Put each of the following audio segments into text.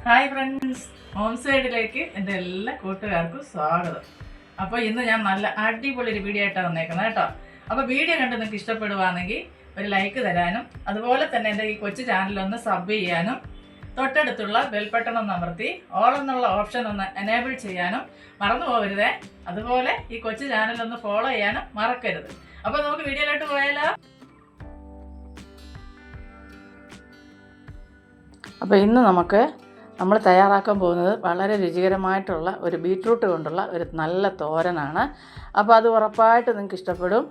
Hi friends, home സൈഡിലേക്ക് എൻ്റെ എല്ലാ കൂട്ടുകാർക്കും സ്വാഗതം. അപ്പോൾ ഇന്ന് ഞാൻ നല്ല അടിപൊളി ഒരു വീഡിയോ ആയിട്ടാണ് വന്നേക്കുന്നത് കേട്ടോ. അപ്പോൾ വീഡിയോ കണ്ട് നിങ്ങൾക്ക് ഇഷ്ടപ്പെടുവാണെങ്കിൽ ഒരു ലൈക്ക് തരാനും അതുപോലെ തന്നെ എൻ്റെ ഈ കൊച്ചു ചാനലൊന്ന് സബ് ചെയ്യാനും തൊട്ടടുത്തുള്ള ബെൽ ബട്ടൺ ഒന്ന് അമർത്തി ഓൾ എന്നുള്ള ഓപ്ഷൻ ഒന്ന് എനേബിൾ ചെയ്യാനും മറന്നു പോകരുതേ. അതുപോലെ ഈ കൊച്ചു ചാനലൊന്ന് ഫോളോ ചെയ്യാനും മറക്കരുത്. അപ്പോൾ നമുക്ക് വീഡിയോയിലോട്ട് പോയാലോ. അപ്പോൾ ഇന്ന് നമ്മൾ തയ്യാറാക്കാൻ പോകുന്നത് വളരെ രുചികരമായിട്ടുള്ള ഒരു ബീറ്റ്റൂട്ട് കൊണ്ടുള്ള ഒരു നല്ല തോരനാണ്. അപ്പോൾ അത് ഉറപ്പായിട്ട് നിങ്ങൾക്ക് ഇഷ്ടപ്പെടും.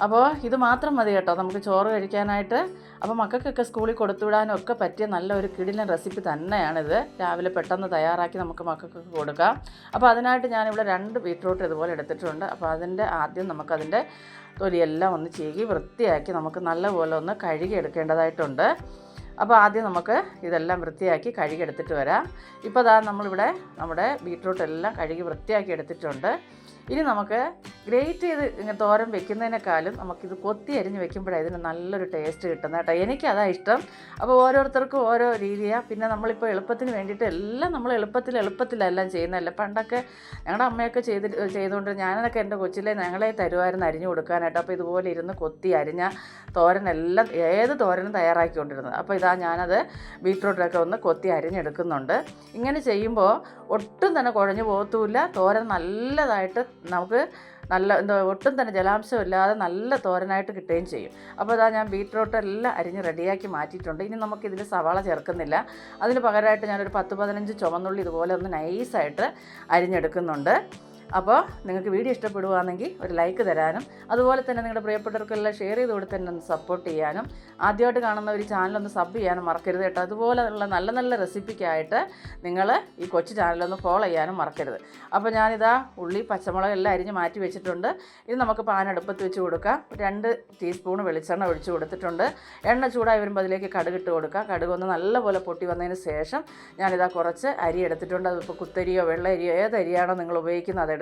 അപ്പോൾ ഇത് മാത്രം മതി കേട്ടോ നമുക്ക് ചോറ് കഴിക്കാനായിട്ട്. അപ്പോൾ മക്കൾക്കൊക്കെ സ്കൂളിൽ കൊടുത്തുവിടാനും ഒക്കെ പറ്റിയ നല്ല ഒരു കിടിലൻ റെസിപ്പി തന്നെയാണിത്. രാവിലെ പെട്ടെന്ന് തയ്യാറാക്കി നമുക്ക് മക്കൾക്കൊക്കെ കൊടുക്കാം. അപ്പോൾ അതിനായിട്ട് ഞാനിവിടെ 2 ബീറ്റ്റൂട്ട് ഇതുപോലെ എടുത്തിട്ടുണ്ട്. അപ്പോൾ ആദ്യം നമുക്കതിൻ്റെ തൊലിയെല്ലാം ഒന്ന് ചീകി വൃത്തിയാക്കി നമുക്ക് നല്ലപോലെ ഒന്ന് കഴുകി എടുക്കേണ്ടതായിട്ടുണ്ട്. അപ്പോൾ ആദ്യം നമുക്ക് ഇതെല്ലാം വൃത്തിയാക്കി കഴുകിയെടുത്തിട്ട് വരാം. ഇപ്പോൾ നമ്മളിവിടെ നമ്മുടെ ബീറ്റ്റൂട്ട് എല്ലാം കഴുകി വൃത്തിയാക്കി എടുത്തിട്ടുണ്ട്. ഇനി നമുക്ക് ഗ്രേറ്റ് ചെയ്ത് തോരൻ വെക്കുന്നതിനേക്കാളും നമുക്കിത് കൊത്തി അരിഞ്ഞ് വെക്കുമ്പോഴാണ് ഇതിന് നല്ലൊരു ടേസ്റ്റ് കിട്ടുന്നത് കേട്ടോ. എനിക്കതാണ് ഇഷ്ടം. അപ്പോൾ ഓരോരുത്തർക്കും ഓരോ രീതിയാണ്. പിന്നെ നമ്മളിപ്പോൾ എളുപ്പത്തിന് വേണ്ടിയിട്ട് എല്ലാം നമ്മൾ എളുപ്പത്തിലെല്ലാം ചെയ്യുന്നതല്ല. പണ്ടൊക്കെ ഞങ്ങളുടെ അമ്മയൊക്കെ ചെയ്തുകൊണ്ട് ഞാനൊക്കെ എൻ്റെ കൊച്ചിലെ ഞങ്ങളെ തരുമായിരുന്നു അരിഞ്ഞു കൊടുക്കാനായിട്ട്. അപ്പോൾ ഇതുപോലെ ഇരുന്ന് കൊത്തി അരിഞ്ഞ തോരനെല്ലാം ഏത് തോരനും തയ്യാറാക്കിക്കൊണ്ടിരുന്നത്. അപ്പോൾ ഞാനത് ബീറ്റ്റൂട്ടൊക്കെ ഒന്ന് കൊത്തി അരിഞ്ഞെടുക്കുന്നുണ്ട്. ഇങ്ങനെ ചെയ്യുമ്പോൾ ഒട്ടും തന്നെ കുഴഞ്ഞു പോകത്തുമില്ല. തോരൻ നല്ലതായിട്ട് നമുക്ക് ഒട്ടും തന്നെ ജലാംശമില്ലാതെ നല്ല തോരനായിട്ട് കിട്ടുകയും ചെയ്യും. അപ്പോൾ ഞാൻ ബീറ്റ്റൂട്ട് എല്ലാം അരിഞ്ഞ് റെഡിയാക്കി മാറ്റിയിട്ടുണ്ട്. ഇനി നമുക്കിതിൽ സവാള ചേർക്കുന്നില്ല. അതിന് പകരമായിട്ട് ഞാനൊരു 10-15 ചുവന്നുള്ളി ഇതുപോലെ ഒന്ന് നൈസായിട്ട് അരിഞ്ഞെടുക്കുന്നുണ്ട്. അപ്പോൾ നിങ്ങൾക്ക് വീഡിയോ ഇഷ്ടപ്പെടുകയാണെങ്കിൽ ഒരു ലൈക്ക് തരാനും അതുപോലെ തന്നെ നിങ്ങളുടെ പ്രിയപ്പെട്ടവർക്കെല്ലാം ഷെയർ ചെയ്ത് കൊടുത്ത് തന്നെ ഒന്ന് സപ്പോർട്ട് ചെയ്യാനും ആദ്യമായിട്ട് കാണുന്ന ഒരു ചാനലൊന്ന് സബ് ചെയ്യാനും മറക്കരുത് കേട്ടോ. അതുപോലെയുള്ള നല്ല നല്ല റെസിപ്പിക്കായിട്ട് നിങ്ങൾ ഈ കൊച്ചു ചാനലൊന്ന് ഫോളോ ചെയ്യാനും മറക്കരുത്. അപ്പോൾ ഞാനിതാ ഉള്ളി പച്ചമുളക് എല്ലാം അരിഞ്ഞ് മാറ്റി വെച്ചിട്ടുണ്ട്. ഇത് നമുക്ക് പാൻ അടുപ്പത്ത് വെച്ച് കൊടുക്കാം. 2 ടീസ്പൂൺ വെളിച്ചെണ്ണ ഒഴിച്ച് കൊടുത്തിട്ടുണ്ട്. എണ്ണ ചൂടായി വരുമ്പോൾ അതിലേക്ക് കടുകിട്ട് കൊടുക്കാം. കടുകൊന്ന് നല്ലപോലെ പൊട്ടി വന്നതിന് ശേഷം ഞാനിതാ കുറച്ച് അരി എടുത്തിട്ടുണ്ട്. അതിപ്പോൾ കുത്തരിയോ വെള്ള അരിയോ ഏത് അരിയാണോ നിങ്ങൾ ഉപയോഗിക്കുന്നത് അതെടുക്കുക.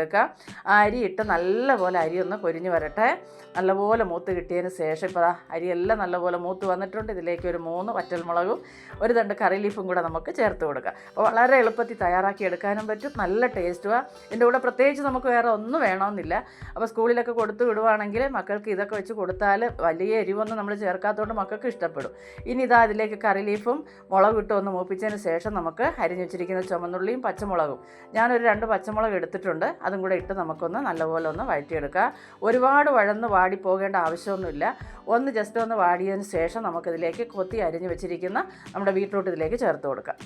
ആ അരി ഇട്ട് നല്ലപോലെ അരി ഒന്ന് പൊരിഞ്ഞ് വരട്ടെ. നല്ലപോലെ മൂത്ത് കിട്ടിയതിന് ശേഷം ഇപ്പോൾ അരിയെല്ലാം നല്ലപോലെ മൂത്ത് വന്നിട്ടുണ്ട്. ഇതിലേക്ക് ഒരു 3 വറ്റൽമുളകും 1 തണ്ട് കറി ലീഫും കൂടെ നമുക്ക് ചേർത്ത് കൊടുക്കാം. അപ്പോൾ വളരെ എളുപ്പത്തിൽ തയ്യാറാക്കി എടുക്കാനും പറ്റും. നല്ല ടേസ്റ്റുമാണ്. ഇതിൻ്റെ കൂടെ പ്രത്യേകിച്ച് നമുക്ക് വേറെ ഒന്നും വേണമെന്നില്ല. അപ്പോൾ സ്കൂളിലൊക്കെ കൊടുത്തു വിടുവാണെങ്കിൽ മക്കൾക്ക് ഇതൊക്കെ വെച്ച് കൊടുത്താൽ വലിയ എരിവൊന്നും നമ്മൾ ചേർക്കാത്തതുകൊണ്ട് മക്കൾക്ക് ഇഷ്ടപ്പെടും. ഇനി ഇതിലേക്ക് കറി ലീഫും മുളക് ഇട്ട് ഒന്ന് മൂപ്പിച്ചതിന് ശേഷം നമുക്ക് അരിഞ്ഞു വെച്ചിരിക്കുന്ന ചുമന്നുള്ളിയും പച്ചമുളകും ഞാനൊരു 2 പച്ചമുളക് എടുത്തിട്ടുണ്ട്. അതും കൂടെ ഇട്ട് നമുക്കൊന്ന് നല്ലപോലെ ഒന്ന് വഴറ്റിയെടുക്കാം. ഒരുപാട് വഴന്ന് വാടിപ്പോകേണ്ട ആവശ്യമൊന്നുമില്ല. ജസ്റ്റ് ഒന്ന് വാടിയതിന് ശേഷം നമുക്കിതിലേക്ക് കൊത്തി അരിഞ്ഞ് വെച്ചിരിക്കുന്ന നമ്മുടെ ബീറ്റ്റൂട്ട് ഇതിലേക്ക് ചേർത്ത് കൊടുക്കാം.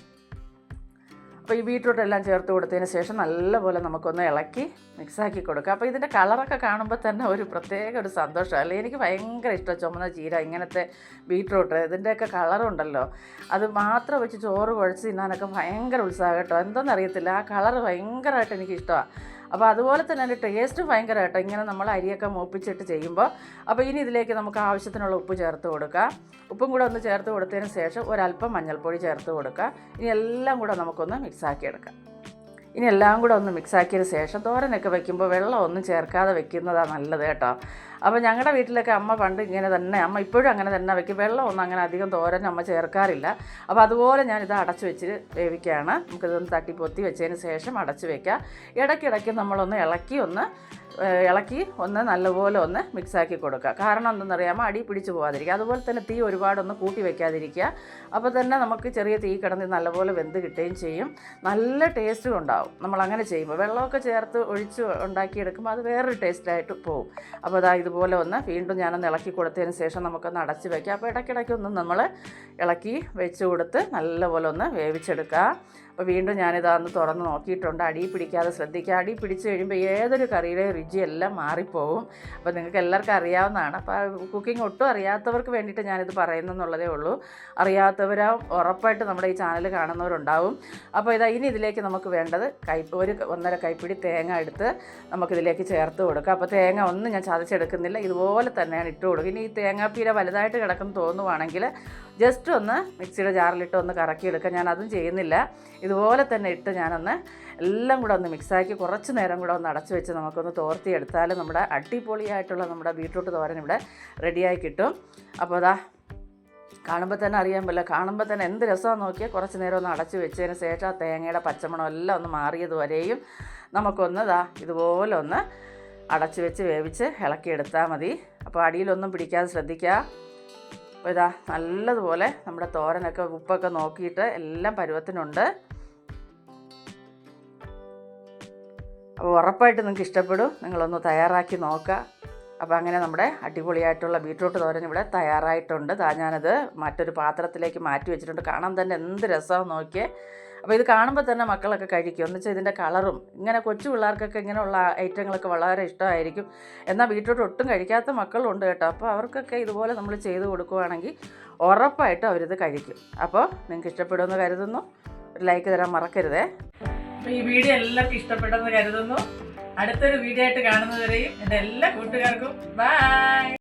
അപ്പോൾ ഈ ബീറ്റ്റൂട്ട് എല്ലാം ചേർത്ത് കൊടുത്തതിന് ശേഷം നല്ലപോലെ നമുക്കൊന്ന് ഇളക്കി മിക്സാക്കി കൊടുക്കുക. അപ്പോൾ ഇതിൻ്റെ കളറൊക്കെ കാണുമ്പോൾ തന്നെ ഒരു പ്രത്യേക ഒരു സന്തോഷം അല്ലേ. എനിക്ക് ഭയങ്കര ഇഷ്ടം ചുമന്ന ചീര ഇങ്ങനത്തെ ബീറ്റ്റൂട്ട് ഇതിൻ്റെയൊക്കെ കളറുണ്ടല്ലോ. അത് മാത്രം വെച്ച് ചോറ് കുഴച്ച് തിന്നാനൊക്കെ ഭയങ്കര ഉത്സാഹം കേട്ടോ. എന്തെന്നറിയത്തില്ല, ആ കളറ് ഭയങ്കരമായിട്ട് എനിക്ക് ഇഷ്ടമാണ്. അപ്പോൾ അതുപോലെ തന്നെ അതിൻ്റെ ടേസ്റ്റും ഭയങ്കര കേട്ടോ ഇങ്ങനെ നമ്മൾ അരിയൊക്കെ മൂപ്പിച്ചിട്ട് ചെയ്യുമ്പോൾ. അപ്പോൾ ഇനി ഇതിലേക്ക് നമുക്ക് ആവശ്യത്തിനുള്ള ഉപ്പ് ചേർത്ത് കൊടുക്കുക. ഉപ്പും കൂടെ ഒന്ന് ചേർത്ത് കൊടുത്തതിന് ശേഷം ഒരല്പം മഞ്ഞൾപ്പൊടി ചേർത്ത് കൊടുക്കുക. ഇനി എല്ലാം കൂടെ നമുക്കൊന്ന് മിക്സാക്കി എടുക്കാം. ഇനി എല്ലാം കൂടെ ഒന്ന് മിക്സാക്കിയതിന് ശേഷം തോരനൊക്കെ വയ്ക്കുമ്പോൾ വെള്ളം ഒന്നും ചേർക്കാതെ വെക്കുന്നതാണ് നല്ലത് കേട്ടോ. അപ്പോൾ ഞങ്ങളുടെ വീട്ടിലൊക്കെ അമ്മ പണ്ട് ഇങ്ങനെ തന്നെ, അമ്മ ഇപ്പോഴും അങ്ങനെ തന്നെ വയ്ക്കും. വെള്ളമൊന്നും അങ്ങനെ അധികം തോരൻ അമ്മ ചേർക്കാറില്ല. അപ്പോൾ അതുപോലെ ഞാനിത് അടച്ച് വെച്ച് വേവിക്കുകയാണ്. നമുക്കിതൊന്ന് തട്ടിപ്പൊത്തി വെച്ചതിന് ശേഷം അടച്ച് വയ്ക്കുക. ഇടയ്ക്കിടയ്ക്ക് നമ്മളൊന്ന് ഇളക്കി നല്ലപോലെ ഒന്ന് മിക്സാക്കി കൊടുക്കുക. കാരണം എന്തെന്നറിയാമോ, അടി പിടിച്ച് പോകാതിരിക്കുക. അതുപോലെ തന്നെ തീ ഒരുപാടൊന്ന് കൂട്ടി വയ്ക്കാതിരിക്കുക. അപ്പോൾ തന്നെ നമുക്ക് ചെറിയ തീ കിടന്ന് നല്ലപോലെ വെന്ത് കിട്ടുകയും ചെയ്യും. നല്ല ടേസ്റ്റും ഉണ്ടാവും നമ്മളങ്ങനെ ചെയ്യുമ്പോൾ. വെള്ളമൊക്കെ ചേർത്ത് ഒഴിച്ച് ഉണ്ടാക്കിയെടുക്കുമ്പോൾ അത് വേറൊരു ടേസ്റ്റായിട്ട് പോകും. അപ്പോൾ ഇതുപോലെ വീണ്ടും ഞാനൊന്ന് ഇളക്കി കൊടുത്തതിന് ശേഷം നമുക്കൊന്ന് അടച്ച് വയ്ക്കാം. അപ്പോൾ ഇടയ്ക്കിടയ്ക്കൊന്ന് നമ്മൾ ഇളക്കി വെച്ച് കൊടുത്ത് നല്ലപോലെ ഒന്ന് വേവിച്ചെടുക്കുക. അപ്പോൾ വീണ്ടും ഞാനിതൊന്ന് തുറന്ന് നോക്കിയിട്ടുണ്ട്. അടി പിടിക്കാതെ ശ്രദ്ധിക്കുക. അടി പിടിച്ച് കഴിയുമ്പോൾ ഏതൊരു കറിയുടെ രുചിയെല്ലാം മാറിപ്പോവും. അപ്പോൾ നിങ്ങൾക്ക് എല്ലാവർക്കും അറിയാവുന്നതാണ്. അപ്പോൾ കുക്കിംഗ് ഒട്ടും അറിയാത്തവർക്ക് വേണ്ടിയിട്ട് ഞാനിത് പറയുന്നെന്നുള്ളതേ ഉള്ളൂ. അറിയാത്തവരാവും ഉറപ്പായിട്ട് നമ്മുടെ ഈ ചാനൽ കാണുന്നവരുണ്ടാവും. അപ്പോൾ ഇനി ഇതിലേക്ക് നമുക്ക് വേണ്ടത് 1.5 കൈപ്പിടി തേങ്ങ എടുത്ത് നമുക്കിതിലേക്ക് ചേർത്ത് കൊടുക്കുക. അപ്പോൾ തേങ്ങ ഒന്നും ഞാൻ ചതച്ചെടുക്കുന്നില്ല, ഇതുപോലെ തന്നെയാണ് ഇട്ട് കൊടുക്കുക. ഇനി ഈ തേങ്ങാപ്പീര വലുതായിട്ട് കിടക്കുന്നു തോന്നുവാണെങ്കിൽ ജസ്റ്റ് ഒന്ന് മിക്സിയുടെ ജാറിലിട്ട് ഒന്ന് കറക്കിയെടുക്കുക. ഞാൻ അതും ചെയ്യുന്നില്ല. ഇതുപോലെ തന്നെ ഇട്ട് ഞാനൊന്ന് എല്ലാം കൂടെ ഒന്ന് മിക്സാക്കി കുറച്ച് നേരം കൂടെ ഒന്ന് അടച്ചു വെച്ച് നമുക്കൊന്ന് തോർത്തിയെടുത്താൽ നമ്മുടെ അടിപൊളിയായിട്ടുള്ള നമ്മുടെ ബീറ്റ്റൂട്ട് തോരൻ ഇവിടെ റെഡിയായി കിട്ടും. അപ്പോൾ കാണുമ്പോൾ തന്നെ അറിയാൻ പറ്റില്ല. കാണുമ്പോൾ തന്നെ എന്ത് രസമാണെന്ന് നോക്കിയാൽ കുറച്ച് നേരം ഒന്ന് അടച്ച് വെച്ചതിന് ശേഷം ആ തേങ്ങയുടെ പച്ചമണം എല്ലാം ഒന്ന് മാറിയത് വരെയും നമുക്കൊന്ന് ഇതുപോലെ ഒന്ന് അടച്ച് വെച്ച് വേവിച്ച് ഇളക്കിയെടുത്താൽ മതി. അപ്പോൾ അടിയിലൊന്നും പിടിക്കാതെ ശ്രദ്ധിക്കുക. അപ്പോൾ നല്ലതുപോലെ നമ്മുടെ തോരനൊക്കെ ഉപ്പൊക്കെ നോക്കിയിട്ട് എല്ലാം പരുവത്തിനുണ്ട്. അപ്പോൾ ഉറപ്പായിട്ട് നിങ്ങൾക്ക് ഇഷ്ടപ്പെടും. നിങ്ങളൊന്ന് തയ്യാറാക്കി നോക്കുക. അപ്പോൾ അങ്ങനെ നമ്മുടെ അടിപൊളിയായിട്ടുള്ള ബീട്രൂട്ട് തോരൻ ഇവിടെ തയ്യാറായിട്ടുണ്ട്. ഞാനത് മറ്റൊരു പാത്രത്തിലേക്ക് മാറ്റി വെച്ചിട്ടുണ്ട്. കാണാൻ തന്നെ എന്ത് രസമാണെന്ന് നോക്കിയേ. അപ്പോൾ ഇത് കാണുമ്പോൾ തന്നെ മക്കളൊക്കെ കഴിക്കും. എന്ന് വെച്ചാൽ ഇതിൻ്റെ കളറും ഇങ്ങനെ കൊച്ചു പിള്ളേർക്കൊക്കെ ഇങ്ങനെയുള്ള ഐറ്റങ്ങളൊക്കെ വളരെ ഇഷ്ടമായിരിക്കും. എന്നാൽ ബീട്രൂട്ട് ഒട്ടും കഴിക്കാത്ത മക്കളുണ്ട് കേട്ടോ. അപ്പോൾ അവർക്കൊക്കെ ഇതുപോലെ നമ്മൾ ചെയ്ത് കൊടുക്കുകയാണെങ്കിൽ ഉറപ്പായിട്ടും അവരിത് കഴിക്കും. അപ്പോൾ നിങ്ങൾക്ക് ഇഷ്ടപ്പെടുമെന്ന് കരുതുന്നു. ഒരു ലൈക്ക് തരാൻ മറക്കരുതേ. അപ്പോൾ ഈ വീഡിയോ എല്ലാവർക്കും ഇഷ്ടപ്പെട്ടെന്ന് കരുതുന്നു. അടുത്തൊരു വീഡിയോ ആയിട്ട് കാണുന്നതുവരെയും എൻ്റെ എല്ലാ കൂട്ടുകാർക്കും ബൈ.